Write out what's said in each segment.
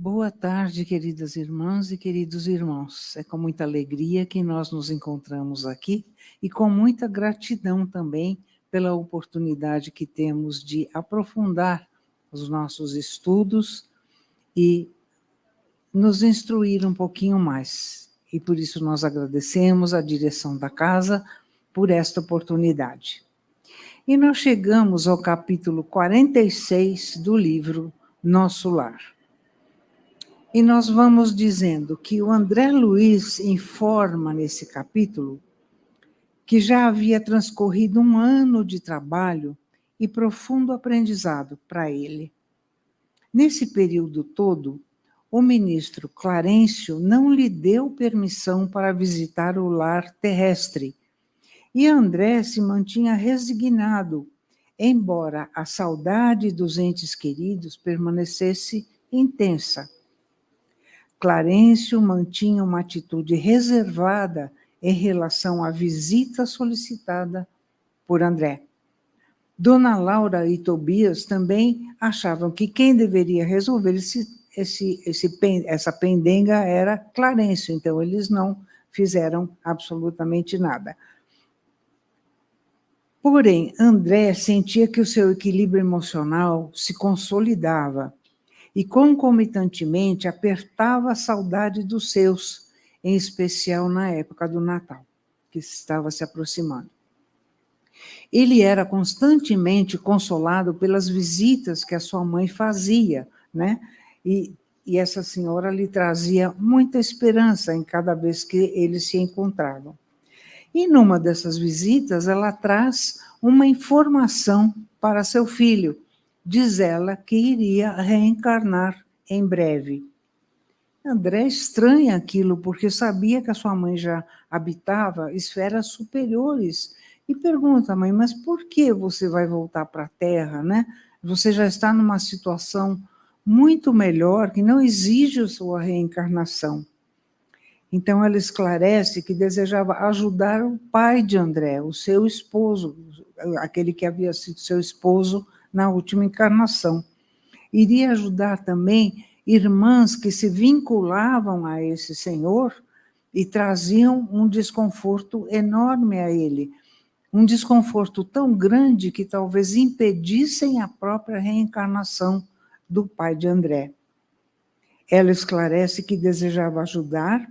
Boa tarde, queridas irmãs e queridos irmãos. É com muita alegria que nós nos encontramos aqui e com muita gratidão também pela oportunidade que temos de aprofundar os nossos estudos e nos instruir um pouquinho mais. E por isso nós agradecemos a direção da casa por esta oportunidade. E nós chegamos ao capítulo 46 do livro Nosso Lar. E nós vamos dizendo que o André Luiz informa nesse capítulo que já havia transcorrido um ano de trabalho e profundo aprendizado para ele. Nesse período todo, o ministro Clarencio não lhe deu permissão para visitar o lar terrestre, e André se mantinha resignado, embora a saudade dos entes queridos permanecesse intensa. Clarencio mantinha uma atitude reservada em relação à visita solicitada por André. Dona Laura e Tobias também achavam que quem deveria resolver essa pendenga era Clarencio, então eles não fizeram absolutamente nada. Porém, André sentia que o seu equilíbrio emocional se consolidava e, concomitantemente, apertava a saudade dos seus, em especial na época do Natal, que estava se aproximando. Ele era constantemente consolado pelas visitas que a sua mãe fazia, né? E essa senhora lhe trazia muita esperança em cada vez que eles se encontravam. E numa dessas visitas, ela traz uma informação para seu filho. Diz ela que iria reencarnar em breve. André estranha aquilo, porque sabia que a sua mãe já habitava esferas superiores. E pergunta, mãe, mas por que você vai voltar para a Terra, né? Você já está numa situação muito melhor, que não exige a sua reencarnação. Então, ela esclarece que desejava ajudar o pai de André, o seu esposo, aquele que havia sido seu esposo na última encarnação. Iria ajudar também irmãs que se vinculavam a esse senhor e traziam um desconforto enorme a ele, um desconforto tão grande que talvez impedissem a própria reencarnação do pai de André. Ela esclarece que desejava ajudar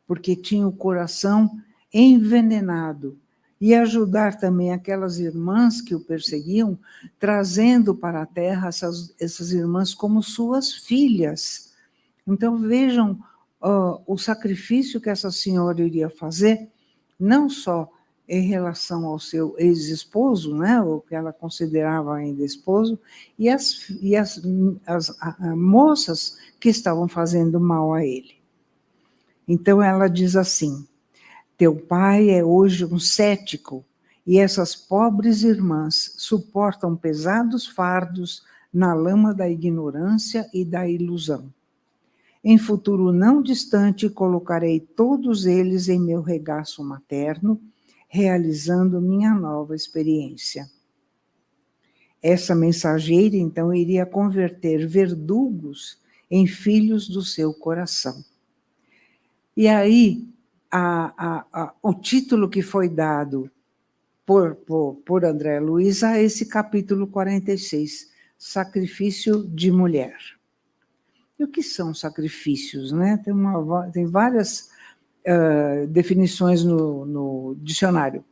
porque tinha o coração envenenado, e ajudar também aquelas irmãs que o perseguiam, trazendo para a terra essas irmãs como suas filhas. Então, vejam o sacrifício que essa senhora iria fazer, não só em relação ao seu ex-esposo, né, o que ela considerava ainda esposo, e as moças que estavam fazendo mal a ele. Então, ela diz assim: teu pai é hoje um cético, e essas pobres irmãs suportam pesados fardos na lama da ignorância e da ilusão. Em futuro não distante, colocarei todos eles em meu regaço materno, realizando minha nova experiência. Essa mensageira, então, iria converter verdugos em filhos do seu coração. E aí, o título que foi dado por André Luiz a esse capítulo 46, Sacrifício de Mulher. E o que são sacrifícios, né? Tem várias definições no dicionário.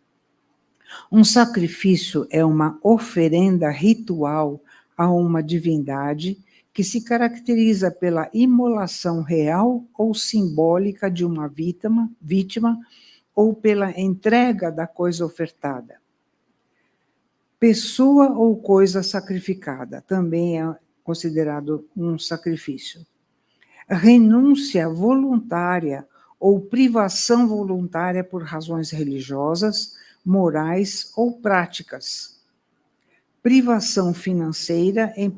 Um sacrifício é uma oferenda ritual a uma divindade que se caracteriza pela imolação real ou simbólica de uma vítima ou pela entrega da coisa ofertada. Pessoa ou coisa sacrificada também é considerado um sacrifício. Renúncia voluntária ou privação voluntária por razões religiosas, morais ou práticas. Privação financeira em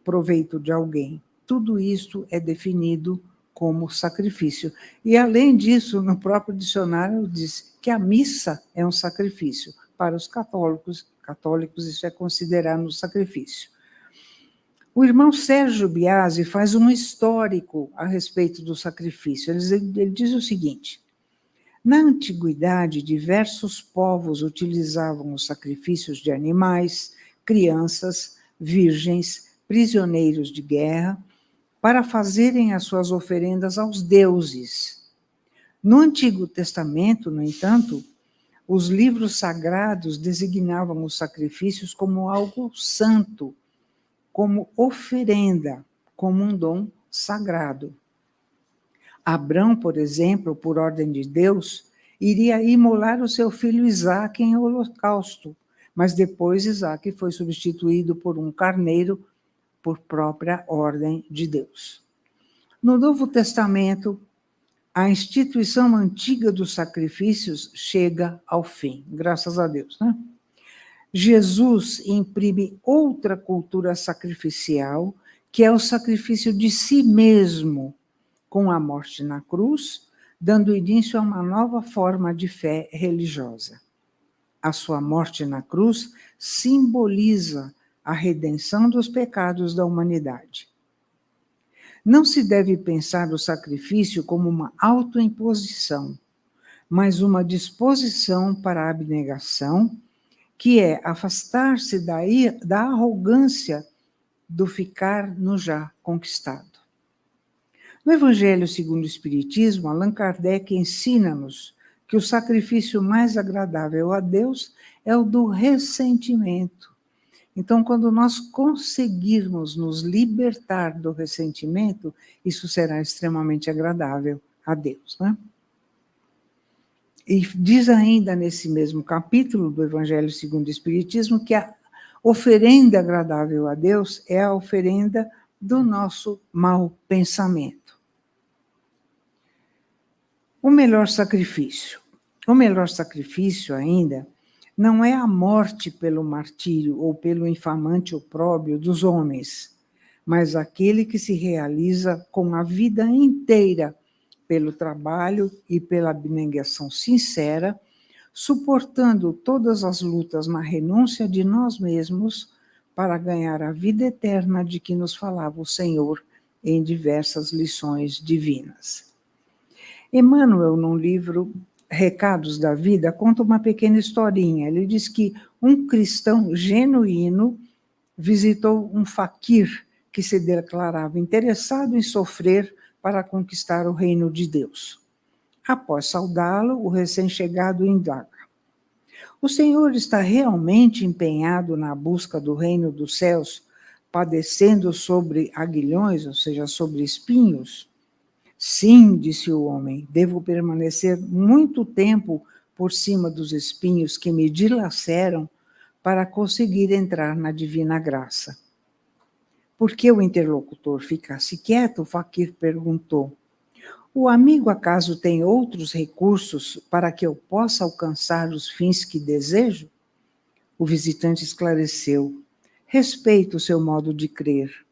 proveito de alguém. Tudo isso é definido como sacrifício. E, além disso, no próprio dicionário diz que a missa é um sacrifício. Para os católicos isso é considerado um sacrifício. O irmão Sérgio Biasi faz um histórico a respeito do sacrifício. Ele diz o seguinte: na antiguidade, diversos povos utilizavam os sacrifícios de animais, crianças, virgens, prisioneiros de guerra, para fazerem as suas oferendas aos deuses. No Antigo Testamento, no entanto, os livros sagrados designavam os sacrifícios como algo santo, como oferenda, como um dom sagrado. Abrão, por exemplo, por ordem de Deus, iria imolar o seu filho Isaque em holocausto, mas depois Isaque foi substituído por um carneiro por própria ordem de Deus. No Novo Testamento, a instituição antiga dos sacrifícios chega ao fim, graças a Deus, né? Jesus imprime outra cultura sacrificial, que é o sacrifício de si mesmo, com a morte na cruz, dando início a uma nova forma de fé religiosa. A sua morte na cruz simboliza a redenção dos pecados da humanidade. Não se deve pensar o sacrifício como uma autoimposição, mas uma disposição para a abnegação, que é afastar-se da arrogância do ficar no já conquistado. No Evangelho segundo o Espiritismo, Allan Kardec ensina-nos que o sacrifício mais agradável a Deus é o do ressentimento. Então, quando nós conseguirmos nos libertar do ressentimento, isso será extremamente agradável a Deus, né? E diz ainda nesse mesmo capítulo do Evangelho segundo o Espiritismo que a oferenda agradável a Deus é a oferenda do nosso mau pensamento. O melhor sacrifício ainda não é a morte pelo martírio ou pelo infamante opróbrio dos homens, mas aquele que se realiza com a vida inteira pelo trabalho e pela abnegação sincera, suportando todas as lutas na renúncia de nós mesmos para ganhar a vida eterna de que nos falava o Senhor em diversas lições divinas. Emmanuel, no livro Recados da Vida, conta uma pequena historinha. Ele diz que um cristão genuíno visitou um faquir que se declarava interessado em sofrer para conquistar o reino de Deus. Após saudá-lo, o recém-chegado indaga: o Senhor está realmente empenhado na busca do reino dos céus, padecendo sobre aguilhões, ou seja, sobre espinhos? Sim, disse o homem, devo permanecer muito tempo por cima dos espinhos que me dilaceram para conseguir entrar na divina graça. Por que o interlocutor ficasse quieto, o faquir perguntou: o amigo acaso tem outros recursos para que eu possa alcançar os fins que desejo? O visitante esclareceu: respeito o seu modo de crer,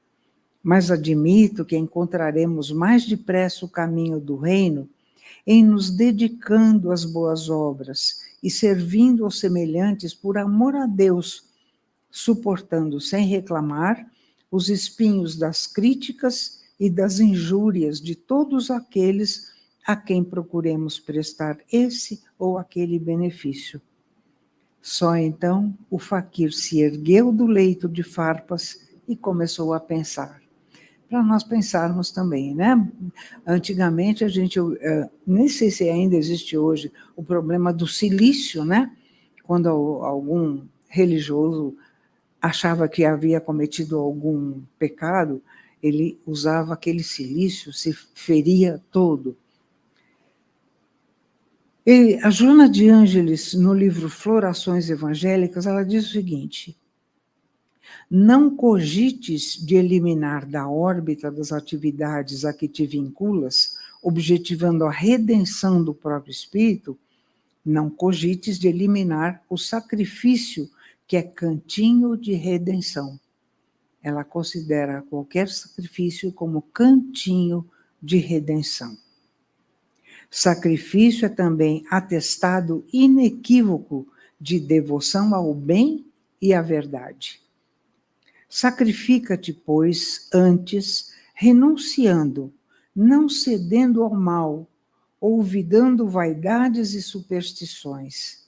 mas admito que encontraremos mais depressa o caminho do reino em nos dedicando às boas obras e servindo aos semelhantes por amor a Deus, suportando sem reclamar os espinhos das críticas e das injúrias de todos aqueles a quem procuremos prestar esse ou aquele benefício. Só então o faquir se ergueu do leito de farpas e começou a pensar. Para nós pensarmos também, né? Antigamente a gente, nem sei se ainda existe hoje, o problema do cilício, né? Quando algum religioso achava que havia cometido algum pecado, ele usava aquele cilício, se feria todo. E a Joana de Ângeles, no livro Florações Evangélicas, ela diz o seguinte: não cogites de eliminar da órbita das atividades a que te vinculas, objetivando a redenção do próprio espírito, não cogites de eliminar o sacrifício que é cantinho de redenção. Ela considera qualquer sacrifício como cantinho de redenção. Sacrifício é também atestado inequívoco de devoção ao bem e à verdade. Sacrifica-te, pois, antes, renunciando, não cedendo ao mal, olvidando vaidades e superstições.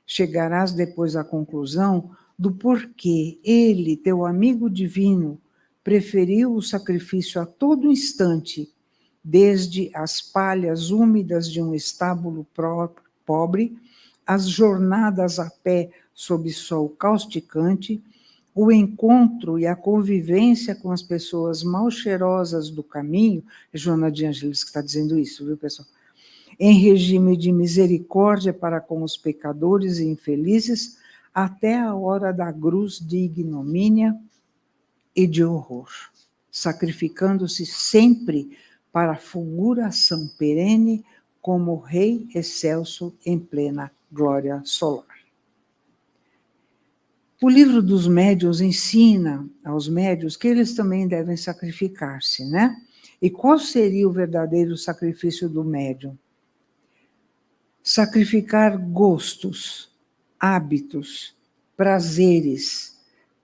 Chegarás depois à conclusão do porquê ele, teu amigo divino, preferiu o sacrifício a todo instante, desde as palhas úmidas de um estábulo pobre, as jornadas a pé sob sol causticante, o encontro e a convivência com as pessoas mal cheirosas do caminho, é Joana de Ângeles que está dizendo isso, viu, pessoal? Em regime de misericórdia para com os pecadores e infelizes, até a hora da cruz de ignomínia e de horror, sacrificando-se sempre para a fulguração perene como Rei excelso em plena glória solar. O livro dos médiuns ensina aos médiuns que eles também devem sacrificar-se, né? E qual seria o verdadeiro sacrifício do médium? Sacrificar gostos, hábitos, prazeres,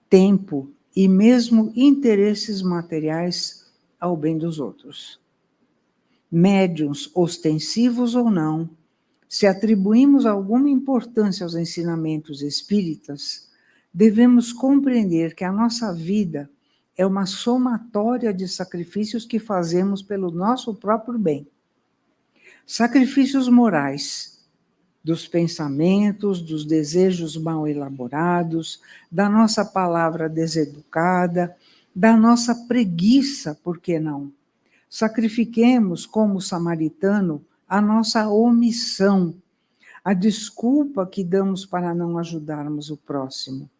tempo e mesmo interesses materiais ao bem dos outros. Médiuns, ostensivos ou não, se atribuímos alguma importância aos ensinamentos espíritas, devemos compreender que a nossa vida é uma somatória de sacrifícios que fazemos pelo nosso próprio bem. Sacrifícios morais, dos pensamentos, dos desejos mal elaborados, da nossa palavra deseducada, da nossa preguiça, por que não? Sacrifiquemos, como o samaritano, a nossa omissão, a desculpa que damos para não ajudarmos o próximo.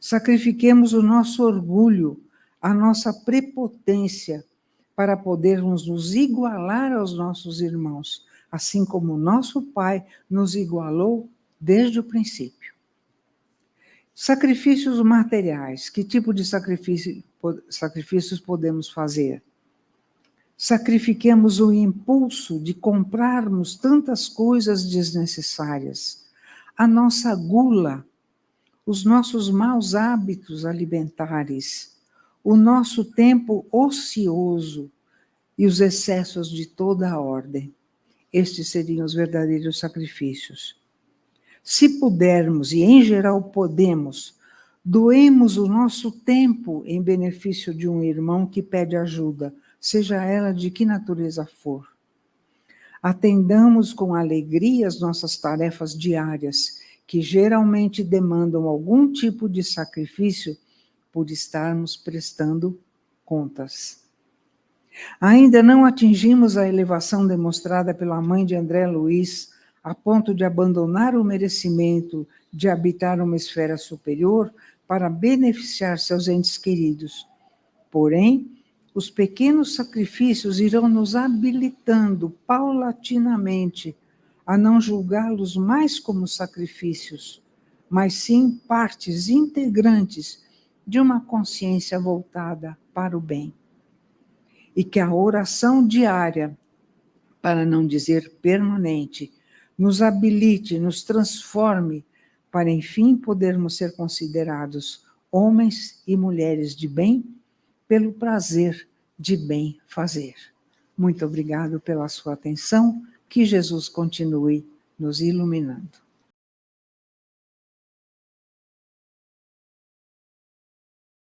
Sacrifiquemos o nosso orgulho, a nossa prepotência, para podermos nos igualar aos nossos irmãos, assim como nosso Pai nos igualou desde o princípio. Sacrifícios materiais. Que tipo de sacrifícios podemos fazer? Sacrifiquemos o impulso de comprarmos tantas coisas desnecessárias, a nossa gula, os nossos maus hábitos alimentares, o nosso tempo ocioso e os excessos de toda a ordem. Estes seriam os verdadeiros sacrifícios. Se pudermos, e em geral podemos, doemos o nosso tempo em benefício de um irmão que pede ajuda, seja ela de que natureza for. Atendamos com alegria as nossas tarefas diárias, que geralmente demandam algum tipo de sacrifício por estarmos prestando contas. Ainda não atingimos a elevação demonstrada pela mãe de André Luiz, a ponto de abandonar o merecimento de habitar uma esfera superior para beneficiar seus entes queridos. Porém, os pequenos sacrifícios irão nos habilitando paulatinamente a não julgá-los mais como sacrifícios, mas sim partes integrantes de uma consciência voltada para o bem. E que a oração diária, para não dizer permanente, nos habilite, nos transforme, para enfim podermos ser considerados homens e mulheres de bem, pelo prazer de bem fazer. Muito obrigado pela sua atenção, que Jesus continue nos iluminando.